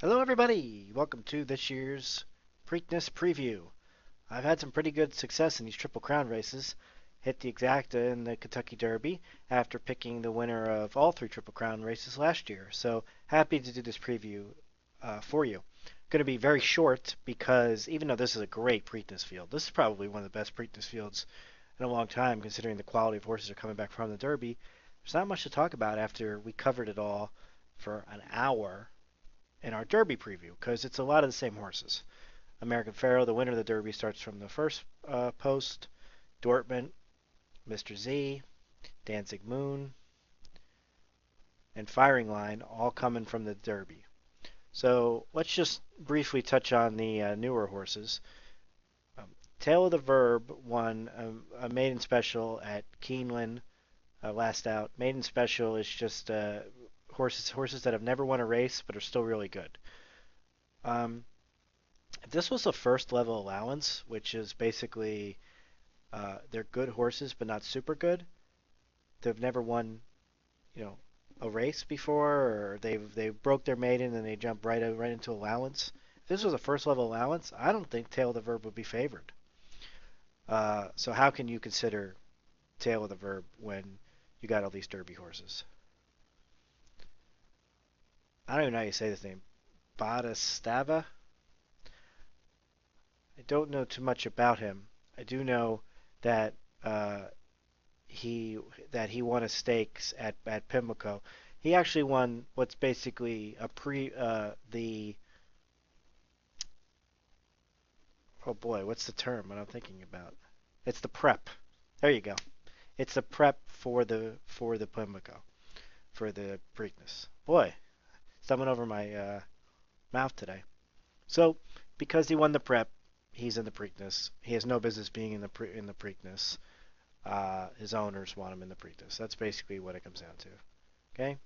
Hello, everybody! Welcome to this year's Preakness preview. I've had some pretty good success in these Triple Crown races. Hit the exacta in the Kentucky Derby after picking the winner of all three Triple Crown races last year. So happy to do this preview for you. Going to be very short because even though this is a great Preakness field, this is probably one of the best Preakness fields in a long time considering the quality of horses are coming back from the Derby. There's not much to talk about after we covered it all for an hour in our Derby preview because it's a lot of the same horses. American Pharoah, the winner of the Derby, starts from the first post. Dortmund, Mr. Z, Danzig Moon, and Firing Line all coming from the Derby. So let's just briefly touch on the newer horses. Um, Tail of the Verb won a maiden special at Keeneland last out. Maiden special is just horses that have never won a race but are still really good. Um, this was a first level allowance, which is basically they're good horses but not super good. They've never won, you know, a race before, or they broke their maiden and they jump right into allowance. If this was a first level allowance, I don't think Tail of the Verb would be favored. So how can you consider Tail of the Verb when you got all these Derby horses? I don't even know how you say this name. Badastava? I don't know too much about him. I do know that uh, he he won a stakes at Pimlico. He actually won what's basically a pre the oh boy, what's the term that I'm thinking about? It's the prep. There you go. It's the prep for the Pimlico for the Preakness. Boy, stumbling over my mouth today. So because he won the prep, he's in the Preakness. He has no business being in the Preakness. His owners want him in the Preakness. That's basically what it comes down to. Okay.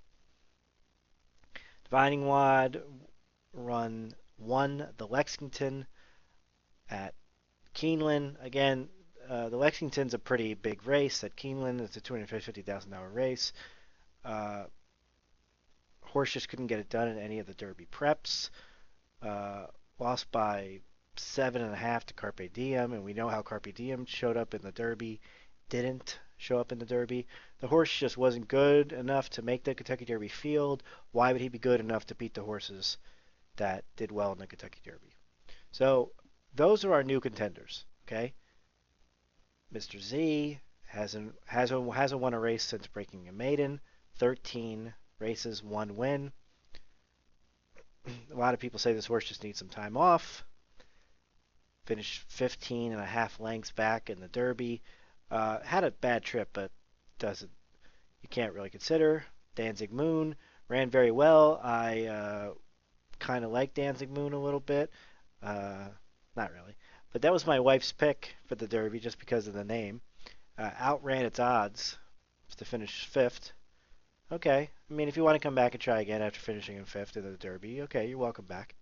Divining Wad won the Lexington at Keeneland. Again, the Lexington's a pretty big race at Keeneland. It's a $250,000 race. Uh, Horse just couldn't get it done in any of the Derby preps. Uh, Lost by 7.5 to Carpe Diem, and we know how Carpe Diem showed up in the Derby. Didn't show up in the Derby. The horse just wasn't good enough to make the Kentucky Derby field. Why would he be good enough to beat the horses that did well in the Kentucky Derby? So those are our new contenders. Okay, Mr. Z hasn't won a race since breaking a maiden. 13 races, one win. A lot of people say this horse just needs some time off. Finished 15 and a half lengths back in the Derby. Had a bad trip, but doesn't you can't really consider. Danzig Moon ran very well. I kind of like Danzig Moon a little bit. Uh, Not really, but that was my wife's pick for the Derby just because of the name. Outran its odds to finish fifth. Okay, I mean if you want to come back and try again after finishing in fifth in the Derby, okay, you're welcome back.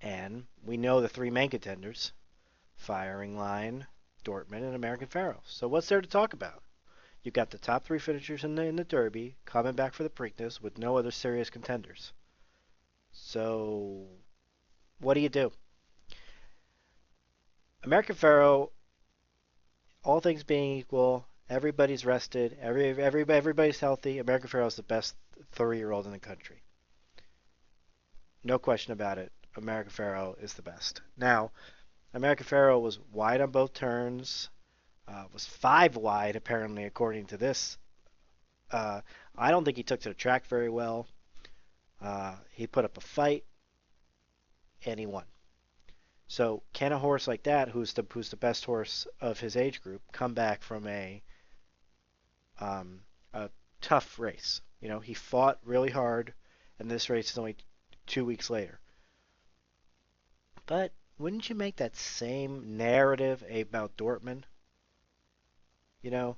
And we know the three main contenders: Firing Line, Dortmund, and American Pharoah. So what's there to talk about? You've got the top three finishers in the Derby coming back for the Preakness with no other serious contenders. So what do you do? American Pharoah, all things being equal, everybody's rested, everybody's healthy. American Pharoah is the best 3-year-old in the country. No question about it. American Pharoah is the best. Now, American Pharoah was wide on both turns, was 5 wide apparently according to this. Uh, I don't think he took to the track very well. He put up a fight and he won. So can a horse like that, who's the best horse of his age group, come back from a tough race? You know, he fought really hard, and this race is only 2 weeks later. But wouldn't you make that same narrative about Dortmund? You know,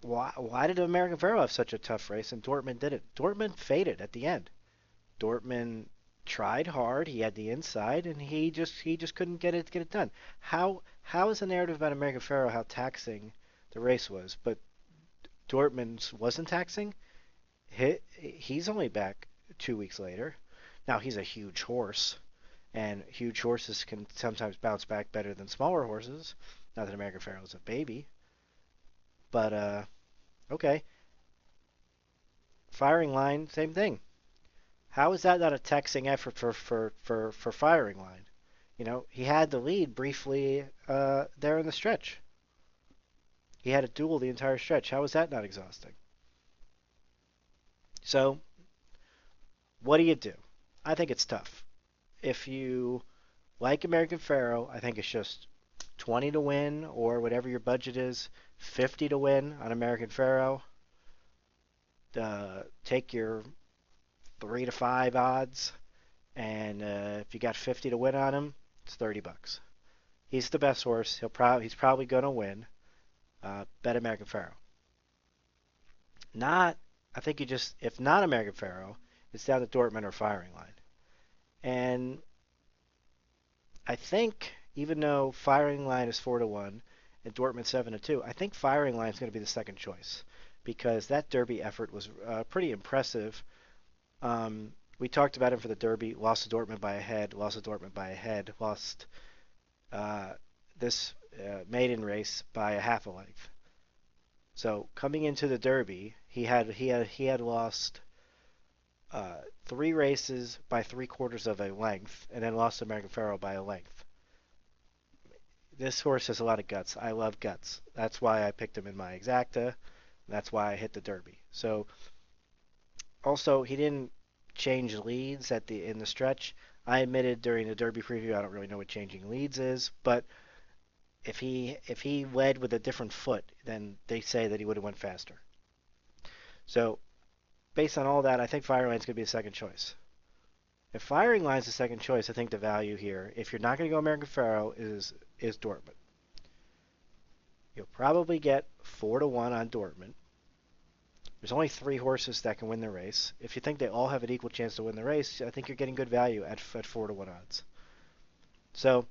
why did American Pharoah have such a tough race and Dortmund didn't? Dortmund faded at the end. Dortmund tried hard. He had the inside, and he just couldn't get it done. How is the narrative about American Pharoah how taxing the race was, but Dortmund's wasn't taxing? He's only back. 2 weeks later. Now he's a huge horse, and huge horses can sometimes bounce back better than smaller horses. Not that American Pharoah is a baby, but okay. Firing line, same thing. How is that not a taxing effort for firing line? He had the lead briefly there in the stretch. He had a duel the entire stretch. How is that not exhausting? So, what do you do? I think it's tough. If you like American Pharoah, I think it's just 20 to win or whatever your budget is, 50 to win on American Pharoah. Take your 3 to 5 odds, and if you got 50 to win on him, it's $30. He's the best horse. He's probably going to win. Bet American Pharoah. Not, I think if not American Pharoah, it's down to Dortmund or firing line. And I think even though firing line is 4-1 and Dortmund 7-2, I think firing line is going to be the second choice because that Derby effort was pretty impressive. We talked about him for the Derby. Lost to Dortmund by a head. Lost to Dortmund by a head. Lost this maiden race by a half a length. So coming into the Derby, he had lost 3 races by 3/4 of a length, and then lost to American Pharoah by a length. This horse has a lot of guts. I love guts. That's why I picked him in my exacta. That's why I hit the Derby. So also he didn't change leads in the stretch. I admitted during the Derby preview I don't really know what changing leads is, but if he led with a different foot, then they say that he would have went faster. So based on all that, I think firing line's going to be a second choice. If firing line's the second choice, I think the value here, if you're not going to go American Pharoah, is Dortmund. You'll probably get 4-1 on Dortmund. There's only 3 horses that can win the race. If you think they all have an equal chance to win the race, I think you're getting good value at 4-1 odds. So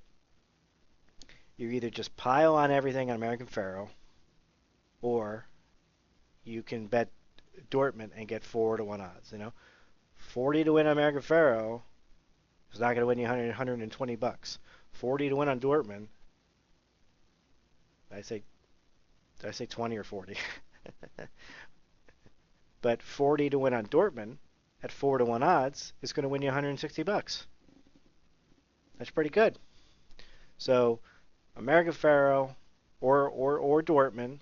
you either just pile on everything on American Pharoah, or you can bet Dortmund and get 4-1 odds. 40 to win on American Pharoah is not going to win you $120. 40 to win on Dortmund. Did I say 20 or 40? But 40 to win on Dortmund at 4-1 odds is going to win you $160. That's pretty good. So American Pharoah or Dortmund,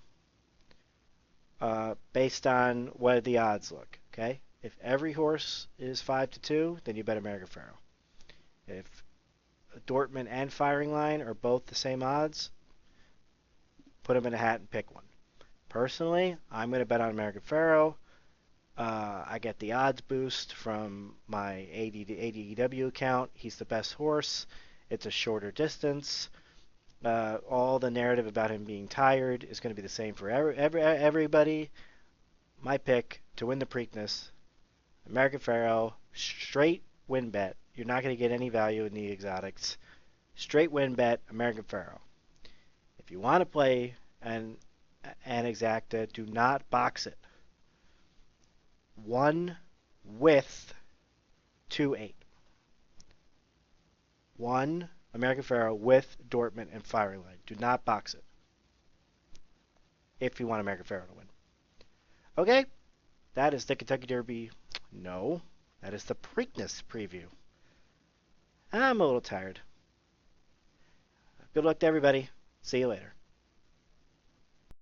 based on what the odds look. Okay, if every horse is 5-2, then you bet American Pharoah. If Dortmund and firing line are both the same odds, put them in a hat and pick one. Personally, I'm going to bet on American Pharoah. I get the odds boost from my ADW account. He's the best horse. It's a shorter distance. All the narrative about him being tired is going to be the same for everybody. My pick to win the Preakness, American Pharoah, straight win bet. You're not going to get any value in the exotics. Straight win bet, American Pharoah. If you want to play an exacta, do not box it. 1 with 2-8. 1 American Pharoah with Dortmund and firing line. Do not box it. If you want American Pharoah to win. Okay, that is the Kentucky Derby. No, that is the Preakness preview. I'm a little tired. Good luck to everybody. See you later.